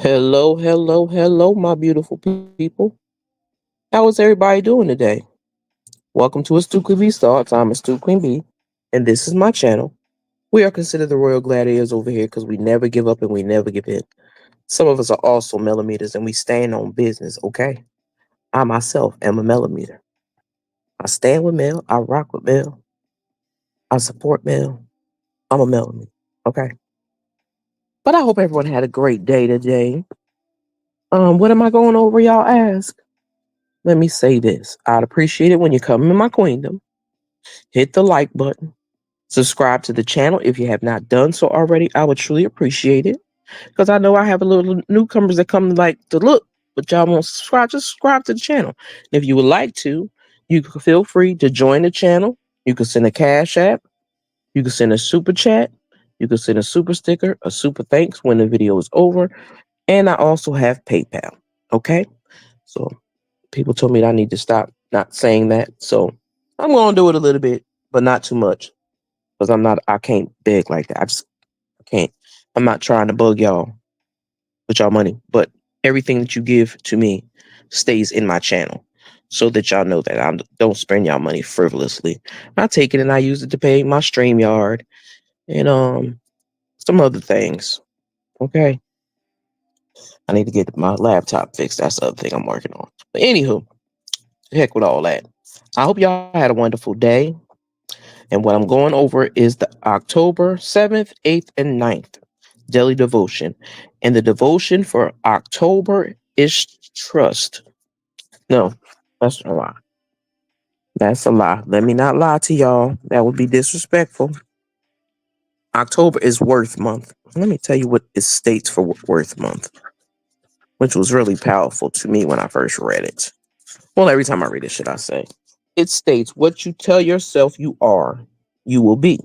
Hello, hello, hello, my beautiful people. How is everybody doing today? Welcome to Astute Queen B's Thoughts. I'm Astute Queen B, and this is my channel. We are considered the Royal Gladiators over here because we never give up and we never give in. Some of us are also millimeters and we stand on business, okay? I myself am a millimeter. I stand with Mel, I rock with Mel, I support Mel. I'm a millimeter, okay? But I hope everyone had a great day today. What am I going over, y'all ask? Let me say this. I'd appreciate it when you come in my queendom. Hit the like button. Subscribe to the channel if you have not done so already. I would truly appreciate it. Because I know I have a little newcomers that come like to look, but y'all won't subscribe. Just subscribe to the channel. And if you would like to, you can feel free to join the channel. You can send a cash app. You can send a super chat. You can send a super sticker, a super thanks when the video is over. And I also have PayPal. Okay? So people told me that I need to stop not saying that. So I'm going to do it a little bit, but not too much. Because I can't beg like that. I can't. I'm not trying to bug y'all with y'all money, but everything that you give to me stays in my channel so that y'all know that I don't spend y'all money frivolously. I take it and I use it to pay my StreamYard and some other things. Okay. I need to get my laptop fixed. That's the other thing I'm working on. But anywho, heck with all that. I hope y'all had a wonderful day. And what I'm going over is the October 7th, 8th, and 9th daily devotion. And the devotion for October is trust. No, that's a lie. That's a lie. Let me not lie to y'all. That would be disrespectful. October is Worth Month. Let me tell you what it states for Worth Month, which was really powerful to me when I first read it. Well, every time I read it, should I say. It states what you tell yourself you are, you will be.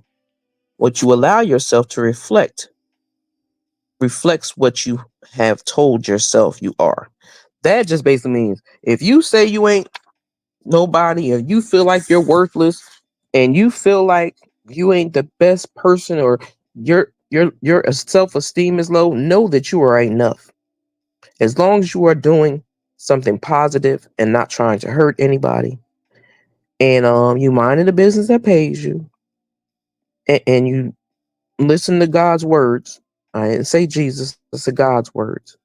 What you allow yourself to reflects what you have told yourself you are. That just basically means if you say you ain't nobody or you feel like you're worthless and you feel like you ain't the best person or your self-esteem is low, know that you are enough. As long as you are doing something positive and not trying to hurt anybody and you minding the business that pays you and you listen to God's words. I didn't say Jesus, I said God's words.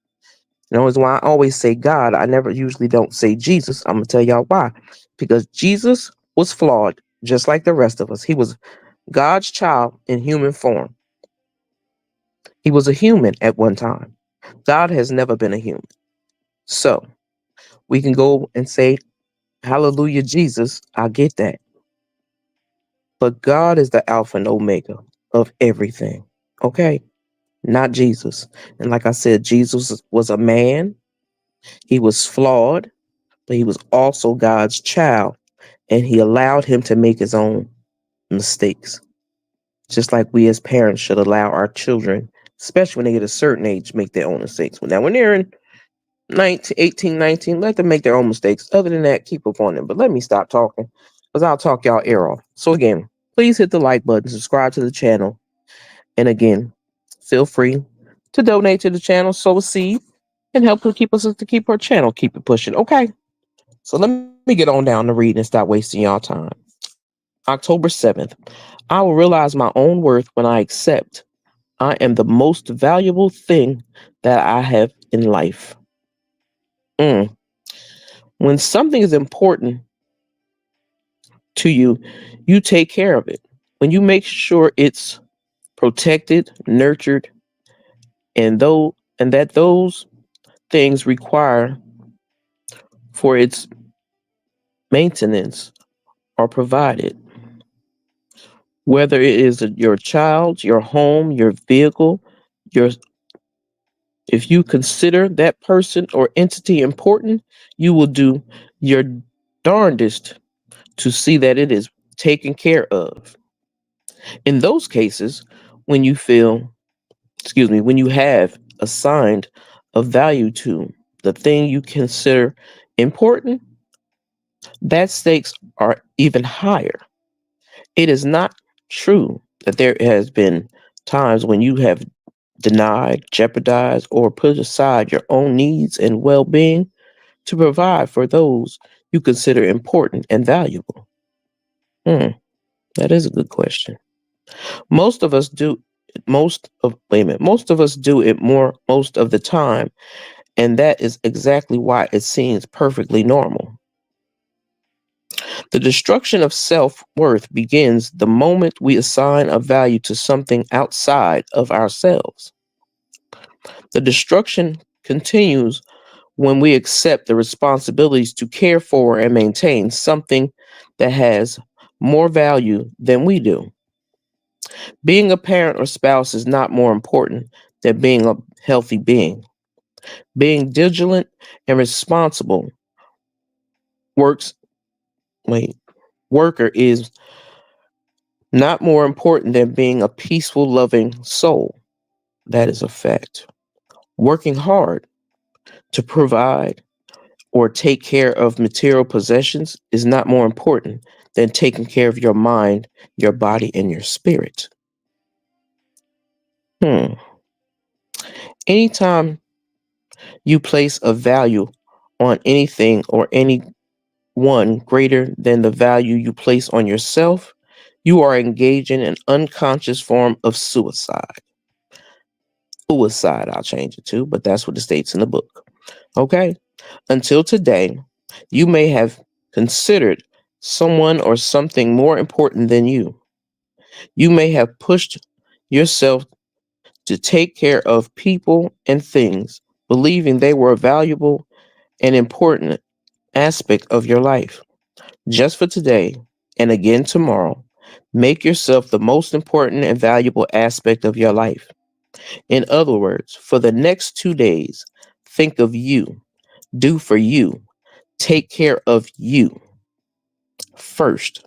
You know, is why I always say God. I never usually don't say Jesus. I'm gonna tell y'all why. Because Jesus was flawed, just like the rest of us. He was God's child in human form. He was a human at one time. God has never been a human. So we can go and say, Hallelujah, Jesus. I get that. But God is the Alpha and Omega of everything. Okay? Not Jesus. And like I said, Jesus was a man. He was flawed, but he was also God's child. And he allowed him to make his own mistakes. Just like we as parents should allow our children, especially when they get a certain age, make their own mistakes. Now, when they're in 19, 18, 19, let them make their own mistakes. Other than that, keep up on them. But let me stop talking because I'll talk y'all ear off. So again, please hit the like button, subscribe to the channel. And again, feel free to donate to the channel, sow a seed, and help to keep our channel, keep it pushing. Okay. So let me get on down to reading and stop wasting y'all time. October 7th. I will realize my own worth when I accept I am the most valuable thing that I have in life. Mm. When something is important to you, you take care of it. When you make sure it's protected, nurtured, and that those things require for its maintenance are provided. Whether it is your child, your home, your vehicle, your if you consider that person or entity important, you will do your darndest to see that it is taken care of. In those cases, when you feel, when you have assigned a value to the thing you consider important, that stakes are even higher. It is not true that there has been times when you have deny, jeopardize, or put aside your own needs and well being to provide for those you consider important and valuable? Hmm, that is a good question. Most of us do most of us do it most of the time, and that is exactly why it seems perfectly normal. The destruction of self-worth begins the moment we assign a value to something outside of ourselves. The destruction continues when we accept the responsibilities to care for and maintain something that has more value than we do. Being a parent or spouse is not more important than being a healthy being. Being vigilant and responsible works wait, worker is not more important than being a peaceful, loving soul. That is a fact. Working hard to provide or take care of material possessions is not more important than taking care of your mind, your body, and your spirit. Hmm. Anytime you place a value on anything or anyone greater than the value you place on yourself, you are engaging in an unconscious form of suicide. Suicide, I'll change it to, but that's what it states in the book. Okay? Until today, you may have considered someone or something more important than you. You may have pushed yourself to take care of people and things, believing they were a valuable and important aspect of your life. Just for today and again tomorrow, make yourself the most important and valuable aspect of your life. In other words, for the next 2 days, think of you, do for you, take care of you first.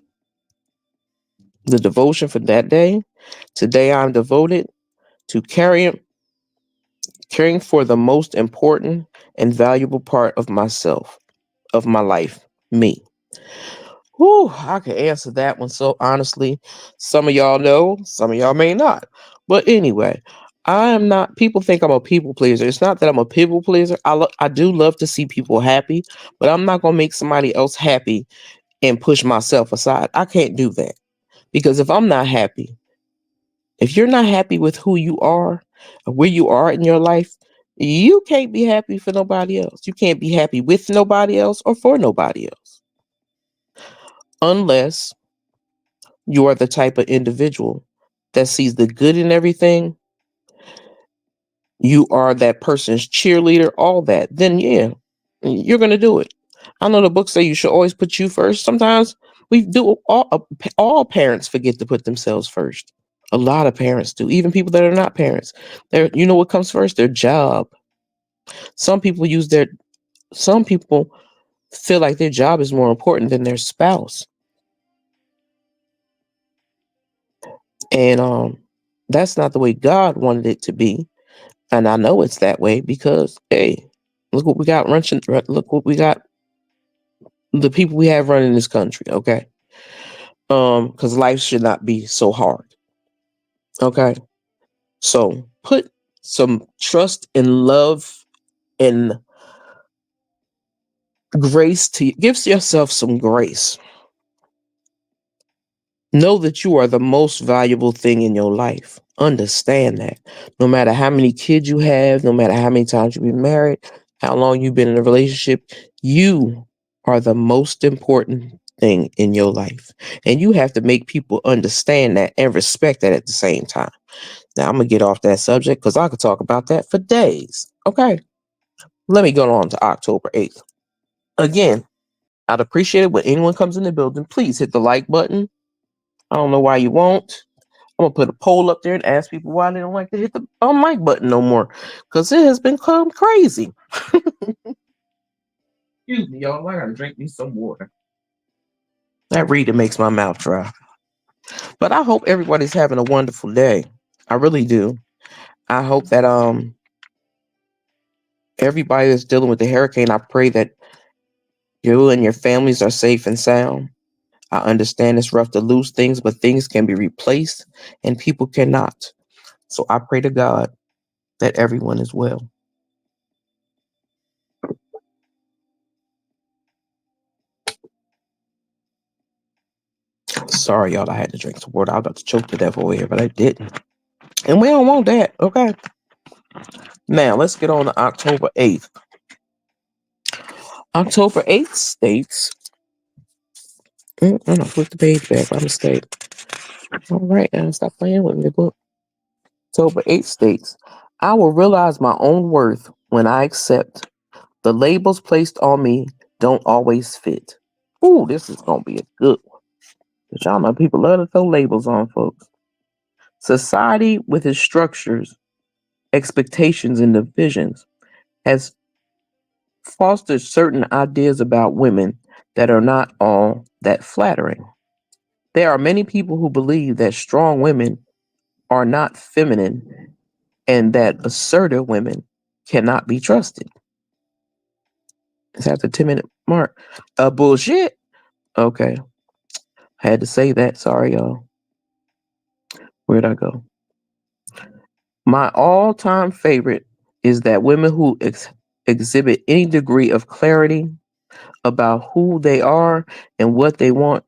The devotion for that day: today I'm devoted to caring for the most important and valuable part of myself, of my life, me. Whew, I can answer that one so honestly. Some of y'all know, some of y'all may not. But anyway, I am not. People think I'm a people pleaser. It's not that I'm a people pleaser. I do love to see people happy, but I'm not gonna make somebody else happy and push myself aside. I can't do that because if I'm not happy, if you're not happy with who you are, or where you are in your life, you can't be happy for nobody else. You can't be happy with nobody else or for nobody else unless you are the type of individual that sees the good in everything, you are that person's cheerleader, all that, then yeah, you're going to do it. I know the books say you should always put you first. Sometimes we do, all parents forget to put themselves first. A lot of parents do, even people that are not parents. You know what comes first? Their job. Some people use their, some people feel like their job is more important than their spouse. And that's not the way God wanted it to be. And I know it's that way because, hey, look what we got running. Look what we got. The people we have running this country. Okay, because life should not be so hard. Okay, so put some trust and love and grace to give yourself some grace. Know that you are the most valuable thing in your life. Understand that. No matter how many kids you have, no matter how many times you've been married, how long you've been in a relationship, you are the most important thing in your life. And you have to make people understand that and respect that at the same time. Now, I'm going to get off that subject because I could talk about that for days. Okay. Let me go on to October 8th. Again, I'd appreciate it when anyone comes in the building. Please hit the like button. I don't know why you won't. I'm gonna put a poll up there and ask people why they don't like to hit the like button no more, because it has become crazy. Excuse me, y'all. I gotta drink me some water. That reading makes my mouth dry. But I hope everybody's having a wonderful day. I really do. I hope that everybody that's dealing with the hurricane, I pray that you and your families are safe and sound. I understand it's rough to lose things, but things can be replaced and people cannot. So I pray to God that everyone is well. Sorry, y'all, I had to drink some water. I was about to choke to death over here, but I didn't. And we don't want that, okay? Now, let's get on to October 8th. October 8th states, I flipped the page back by mistake. All right, now stop playing with me, book. October 8th states, I will realize my own worth when I accept the labels placed on me don't always fit. Ooh, this is going to be a good one. Because y'all know people love to throw labels on folks. Society, with its structures, expectations, and divisions, has fostered certain ideas about women that are not all that flattering. There are many people who believe that strong women are not feminine and that assertive women cannot be trusted. It's at the 10-minute mark. Bullshit. Okay. Had to say that. Sorry, y'all. Where'd I go? My all time favorite is that women who exhibit any degree of clarity about who they are and what they want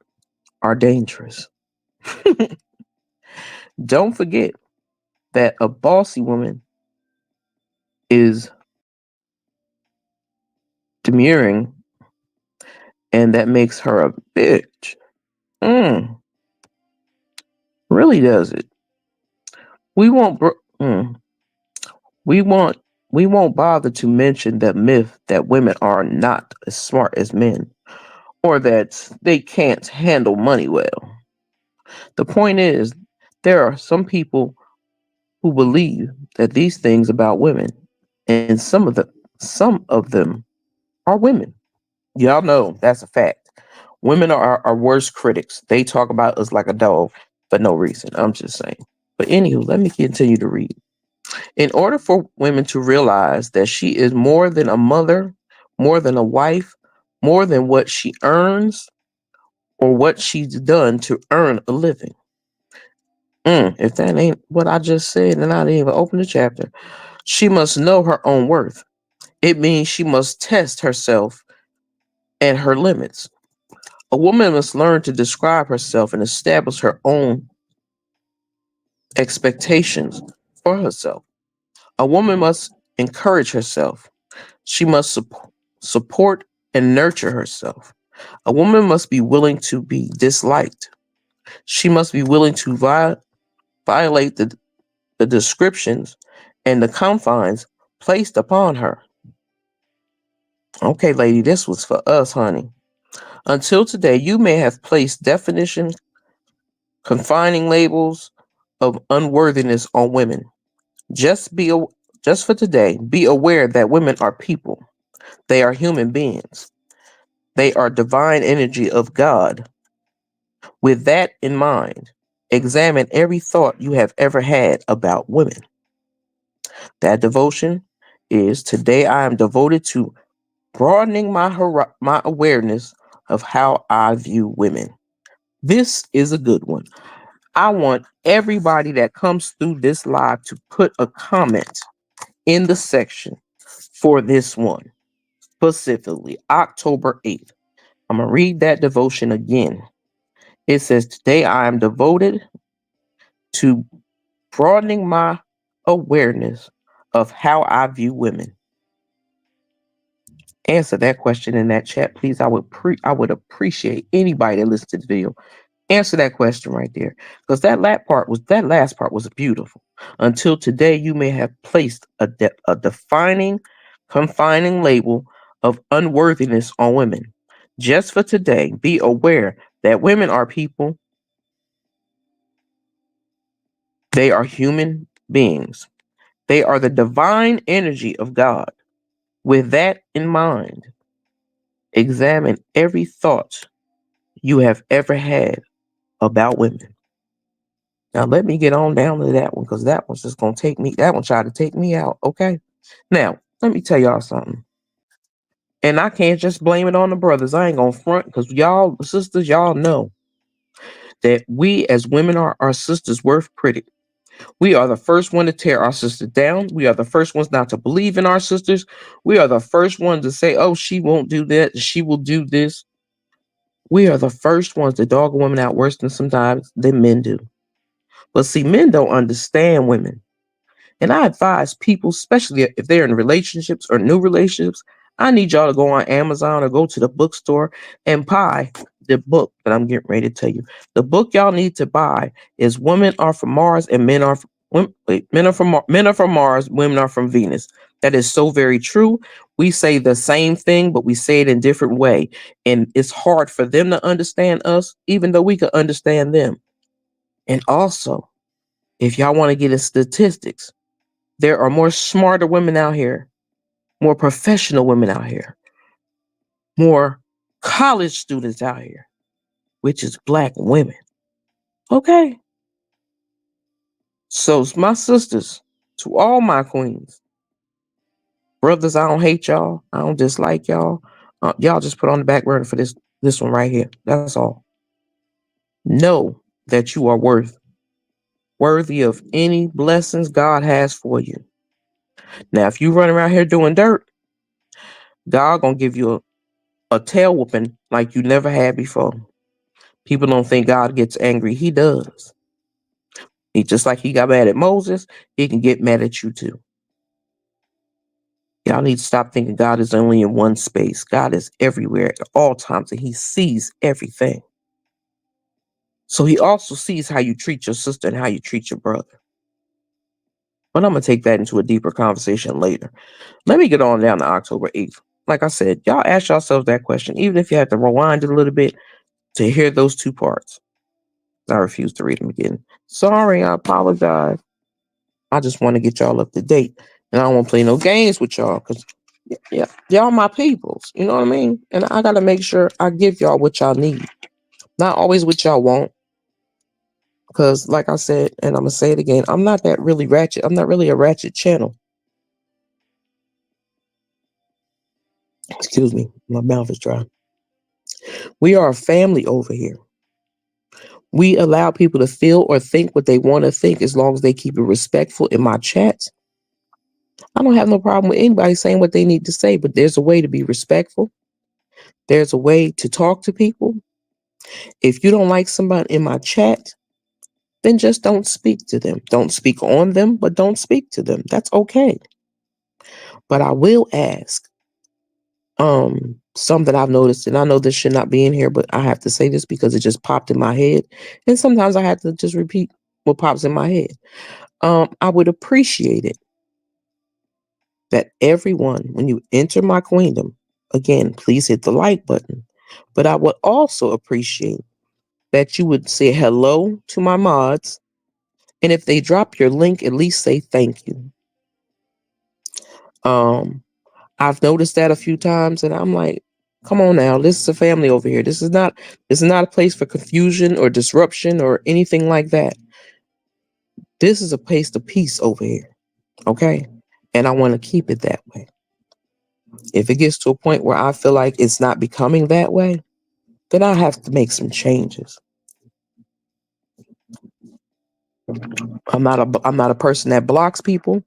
are dangerous. Don't forget that a bossy woman is demurring and that makes her a bitch. Mm, really does it. We won't. We won't. We won't bother to mention the myth that women are not as smart as men, or that they can't handle money well. The point is, there are some people who believe that these things about women, and some of them are women. Y'all know that's a fact. Women are our worst critics. They talk about us like a dog for no reason. I'm just saying. But anywho, let me continue to read. In order for women to realize that she is more than a mother, more than a wife, more than what she earns or what she's done to earn a living. If that ain't what I just said, and I didn't even open the chapter, she must know her own worth. It means she must test herself and her limits. A woman must learn to describe herself and establish her own expectations for herself. A woman must encourage herself. She must support and nurture herself. A woman must be willing to be disliked. She must be willing to violate the descriptions and the confines placed upon her. Okay, lady, this was for us, honey. Until today, you may have placed definitions, confining labels of unworthiness on women. Just be just for today, be aware that women are people. They are human beings. They are divine energy of God. With that in mind, examine every thought you have ever had about women. That devotion is today I am devoted to broadening my awareness of how I view women. This is a good one. I want everybody that comes through this live to put a comment in the section for this one, specifically October 8th. I'm going to read that devotion again. It says, today I am devoted to broadening my awareness of how I view women. Answer that question in that chat, please. I would appreciate anybody that listens to this video. Answer that question right there, because that last part was beautiful. Until today, you may have placed a defining, confining label of unworthiness on women. Just for today, be aware that women are people. They are human beings. They are the divine energy of God. With that in mind, examine every thought you have ever had about women. Now let me get on down to that one, because that one's just gonna take me. That one tried to take me out. Okay. Now let me tell y'all something, and I can't just blame it on the brothers. I ain't gonna front, because y'all sisters, y'all know that we as women are our sisters' worst critic. We are the first one to tear our sister down. We are the first ones not to believe in our sisters. We are the first ones to say, oh, she won't do that. She will do this. We are the first ones to dog a woman out worse than sometimes than men do. But see, men don't understand women. And I advise people, especially if they're in relationships or new relationships, I need y'all to go on Amazon or go to the bookstore and buy the book that I'm getting ready to tell you. The book y'all need to buy is Women Are from Mars and Men are from Mars, Women are from Venus. That is so very true. We say the same thing, but we say it in different way. And it's hard for them to understand us, even though we can understand them. And also, if y'all want to get in statistics, there are more smarter women out here, more professional women out here, more college students out here, which is black women. Okay. So, my sisters, to all my queens, brothers, I don't hate y'all. I don't dislike y'all. Y'all just put on the back burner for this one right here. That's all. Know that you are worthy of any blessings God has for you. Now, if you run around here doing dirt, God gonna give you a tail whooping like you never had before. People don't think God gets angry. He does. He just like he got mad at Moses, he can get mad at you too. Y'all need to stop thinking God is only in one space. God is everywhere at all times and he sees everything. So he also sees how you treat your sister and how you treat your brother. But I'm going to take that into a deeper conversation later. Let me get on down to October 8th. Like I said, y'all ask yourselves that question, even if you have to rewind it a little bit to hear those two parts. I refuse to read them again. Sorry, I apologize. I just want to get y'all up to date. And I don't want to play no games with y'all because yeah, y'all my peoples. You know what I mean? And I gotta make sure I give y'all what y'all need. Not always what y'all want. Because like I said, and I'm gonna say it again, I'm not that really ratchet. I'm not really a ratchet channel. Excuse me, my mouth is dry. We are a family over here. We allow people to feel or think what they want to think as long as they keep it respectful in my chats. I don't have no problem with anybody saying what they need to say, but there's a way to be respectful. There's a way to talk to people. If you don't like somebody in my chat, then just don't speak to them. Don't speak on them, but don't speak to them. That's okay. But I will ask something I've noticed, and I know this should not be in here, but I have to say this because it just popped in my head. And sometimes I have to just repeat what pops in my head. I would appreciate it that everyone, when you enter my queendom, again, please hit the like button. But I would also appreciate that you would say hello to my mods. And if they drop your link, at least say thank you. I've noticed that a few times and I'm like, come on now, this is a family over here. This is not a place for confusion or disruption or anything like that. This is a place of peace over here. Okay? And I want to keep it that way. If it gets to a point where I feel like it's not becoming that way, then I have to make some changes. I'm not a person that blocks people.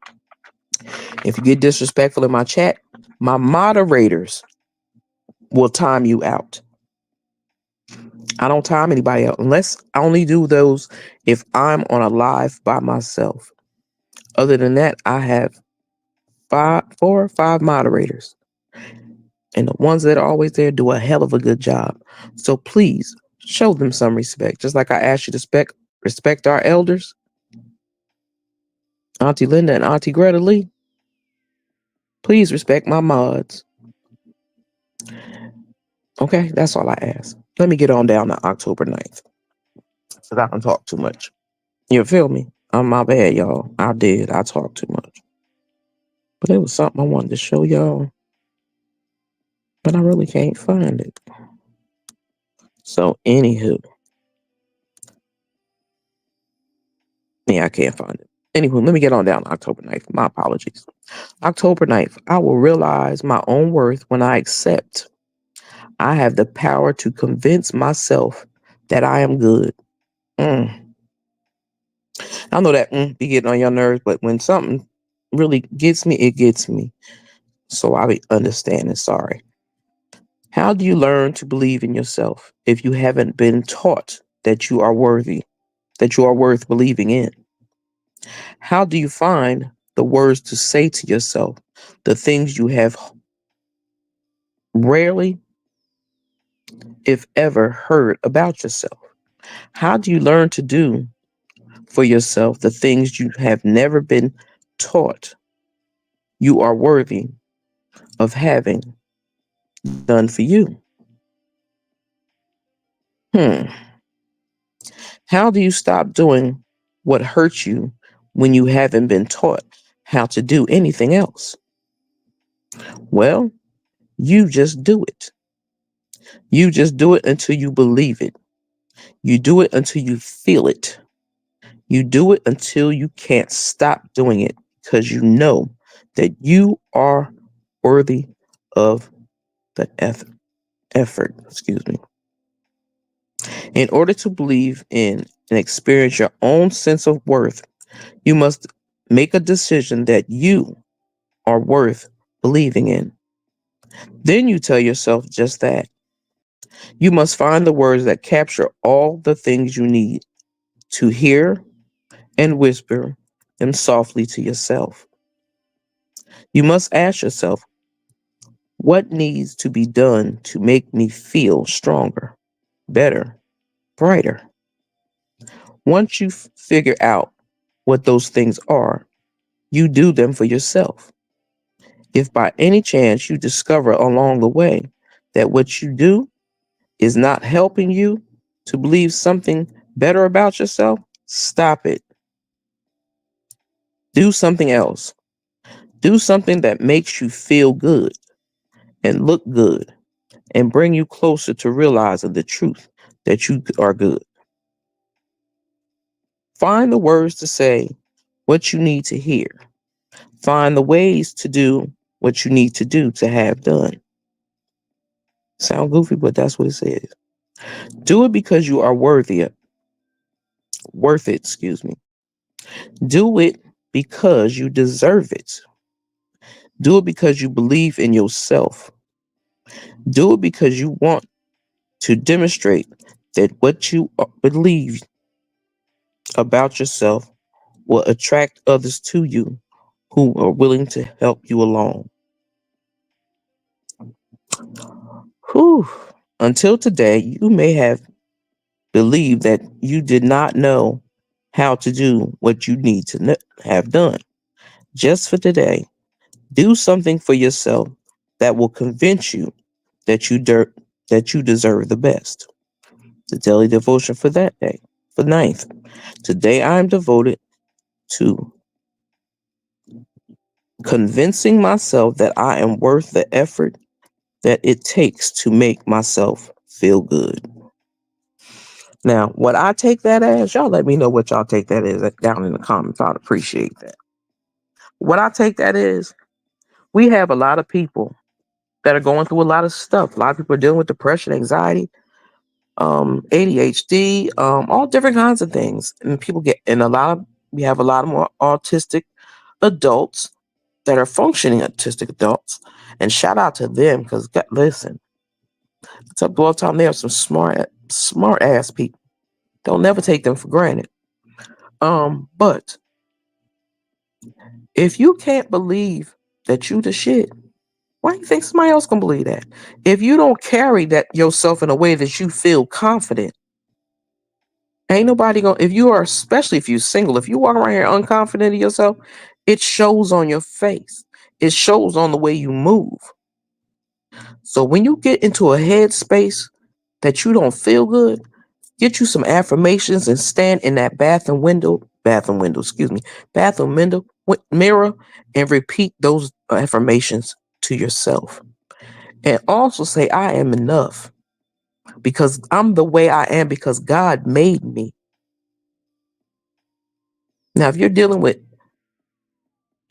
If you get disrespectful in my chat, my moderators will time you out. I don't time anybody out unless I only do those if I'm on a live by myself. Other than that, I have 4 or 5 moderators. And the ones that are always there do a hell of a good job. So please show them some respect. Just like I asked you to respect our elders, Auntie Linda and Auntie Greta Lee. Please respect my mods. Okay, that's all I ask. Let me get on down to October 9th. So I don't talk too much. You feel me? I'm my bad, y'all. I talk too much. But it was something I wanted to show y'all. But I really can't find it. So anywho. Yeah, I can't find it. Anywho, let me get on down to October 9th. My apologies. October 9th, I will realize my own worth when I accept I have the power to convince myself that I am good. I know that be getting on your nerves, but when something really gets me, it gets me. So I be understanding. Sorry. How do you learn to believe in yourself if you haven't been taught that you are worthy, that you are worth believing in? How do you find the words to say to yourself the things you have rarely, if ever, heard about yourself? How do you learn to do for yourself the things you have never been taught you are worthy of having done for you? Hmm. How do you stop doing what hurts you when you haven't been taught how to do anything else? Well, you just do it. You just do it until you believe it. You do it until you feel it. You do it until you can't stop doing it because you know that you are worthy of the effort. Excuse me. In order to believe in and experience your own sense of worth, you must make a decision that you are worth believing in. Then you tell yourself just that. You must find the words that capture all the things you need to hear and whisper them softly to yourself. You must ask yourself, what needs to be done to make me feel stronger, better, brighter? Once you figure out what those things are, you do them for yourself. If by any chance you discover along the way that what you do is not helping you to believe something better about yourself, stop it. Do something else. Do something that makes you feel good and look good and bring you closer to realizing the truth that you are good. Find the words to say what you need to hear. Find the ways to do what you need to do to have done. Sound goofy, but that's what it says. Do it because you are worth it, excuse me. Do it because you deserve it. Do it because you believe in yourself. Do it because you want to demonstrate that what you believe about yourself will attract others to you who are willing to help you along. Whew. Until today, you may have believed that you did not know how to do what you need to have done. Just for today, do something for yourself that will convince you that that you deserve the best. The daily devotion for that day, for ninth. Today I am devoted to convincing myself that I am worth the effort that it takes to make myself feel good. Now, what I take that as, y'all let me know what y'all take that as down in the comments. I'd appreciate that. What I take that is, we have a lot of people that are going through a lot of stuff. A lot of people are dealing with depression, anxiety, ADHD, all different kinds of things. And we have a lot of more autistic adults that are functioning autistic adults. And shout out to them because, listen, it's a blow time. They are some smart ass people. Don't never take them for granted. But if you can't believe that you the shit, why do you think somebody else can believe that? If you don't carry that yourself in a way that you feel confident, ain't nobody gonna. If you are, especially if you're single, if you walk around here unconfident in yourself, it shows on your face. It shows on the way you move. So when you get into a headspace that you don't feel good, get you some affirmations and stand in that bathroom window mirror and repeat those affirmations to yourself. And also say, I am enough because I'm the way I am because God made me. Now, if you're dealing with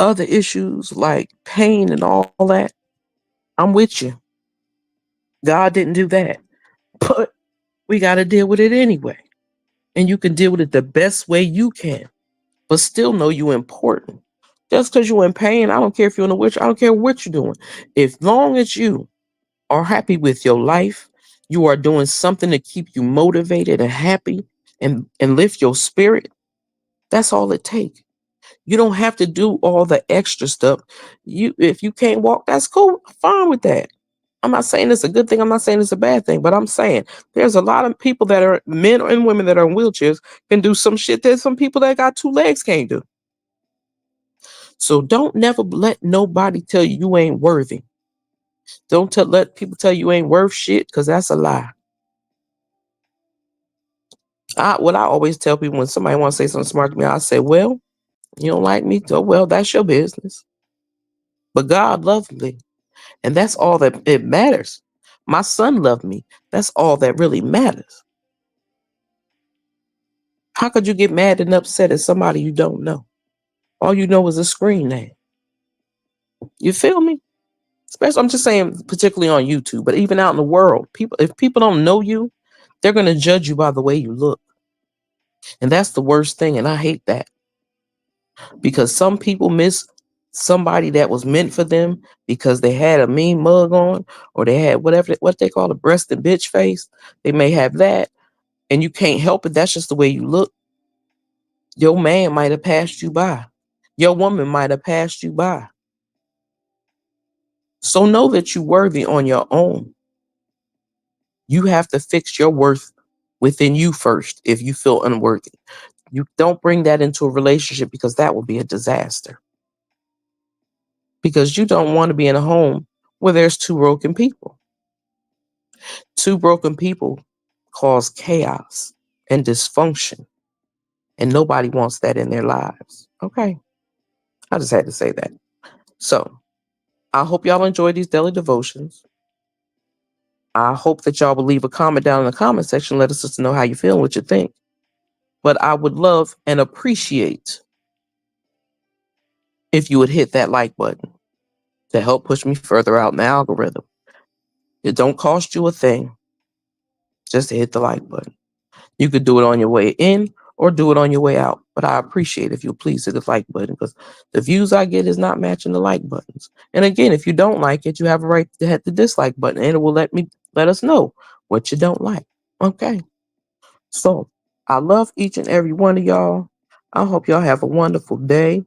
other issues like pain and all that, I'm with you. God didn't do that, but we got to deal with it anyway. and you can deal with it the best way you can, but still know you're important. Just because you're in pain, I don't care if you're in a witch, I don't care what you're doing. As long as you are happy with your life, you are doing something to keep you motivated and happy and lift your spirit, that's all it takes. You don't have to do all the extra stuff. If you can't walk, that's cool. I'm fine with that. I'm not saying it's a good thing. I'm not saying it's a bad thing, but I'm saying there's a lot of people that are men and women that are in wheelchairs can do some shit that some people that got two legs can't do. So don't never let nobody tell you you ain't worthy. Don't let people tell you ain't worth shit, because that's a lie. What I always tell people when somebody wants to say something smart to me, I say, well, you don't like me, so well, that's your business. But God loved me, and that's all that it matters. My son loved me. That's all that really matters. How could you get mad and upset at somebody you don't know? All you know is a screen name. You feel me? Especially, I'm just saying, particularly on YouTube, but even out in the world, if people don't know you, they're going to judge you by the way you look. And that's the worst thing. And I hate that, because some people miss somebody that was meant for them because they had a mean mug on, or they had what they call a breasted bitch face. They may have that, and you can't help it. That's just the way you look. Your man might have passed you by. Your woman might have passed you by. So know that you're worthy on your own. You have to fix your worth within you first if you feel unworthy. You don't bring that into a relationship, because that will be a disaster. Because you don't want to be in a home where there's two broken people. Two broken people cause chaos and dysfunction, and nobody wants that in their lives. Okay. I just had to say that. So I hope y'all enjoy these daily devotions. I hope that y'all will leave a comment down in the comment section. Let us just know how you feel and what you think. But I would love and appreciate if you would hit that like button to help push me further out in the algorithm. It don't cost you a thing just to hit the like button. You could do it on your way in or do it on your way out. But I appreciate if you please hit the like button, because the views I get is not matching the like buttons. And again, if you don't like it, you have a right to hit the dislike button, and it will let us know what you don't like. Okay. So I love each and every one of y'all. I hope y'all have a wonderful day,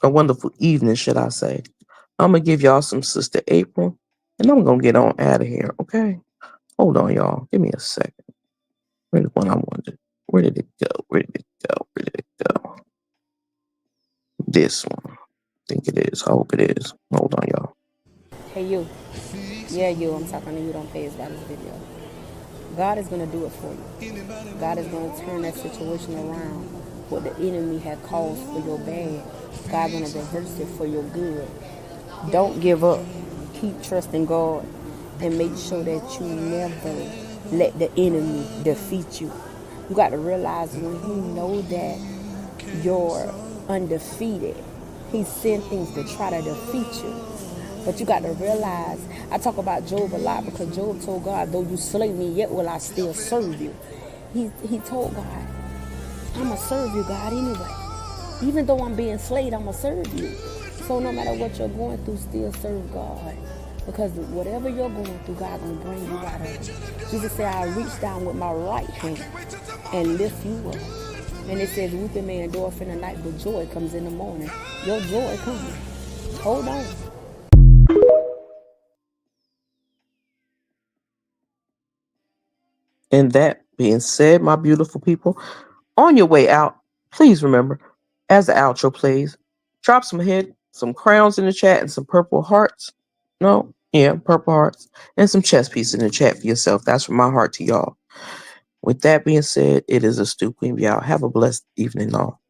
a wonderful evening, should I say. I'm going to give y'all some Sister April, and I'm going to get on out of here, okay? Hold on, y'all. Give me a second. Where did one I wanted? Where did it go? Where did it go? Where did it go? This one. I think it is. I hope it is. Hold on, y'all. Hey, you. Yeah, you. I'm talking to you. Don't phase by this video. God is going to do it for you. God is going to turn that situation around. What the enemy had caused for your bad, God's going to reverse it for your good. Don't give up. Keep trusting God, and make sure that you never let the enemy defeat you. You got to realize, when he know that you're undefeated, he sent things to try to defeat you. But you got to realize, I talk about Job a lot, because Job told God, though you slay me, yet will I still serve you. He told God, I'm going to serve you, God, anyway. Even though I'm being slayed, I'm going to serve you. So no matter what you're going through, still serve God. Because whatever you're going through, God going to bring you out of it. Jesus said, I reach down with my right hand and lift you up. And it says, weeping may endure for the night, but joy comes in the morning. Your joy comes. Hold on. And that being said, my beautiful people, on your way out, please remember, as the outro plays, drop some crowns in the chat and some purple hearts. No, yeah, purple hearts, and some chess pieces in the chat for yourself. That's from my heart to y'all. With that being said, it is a Stu Queen. Y'all have a blessed evening, all.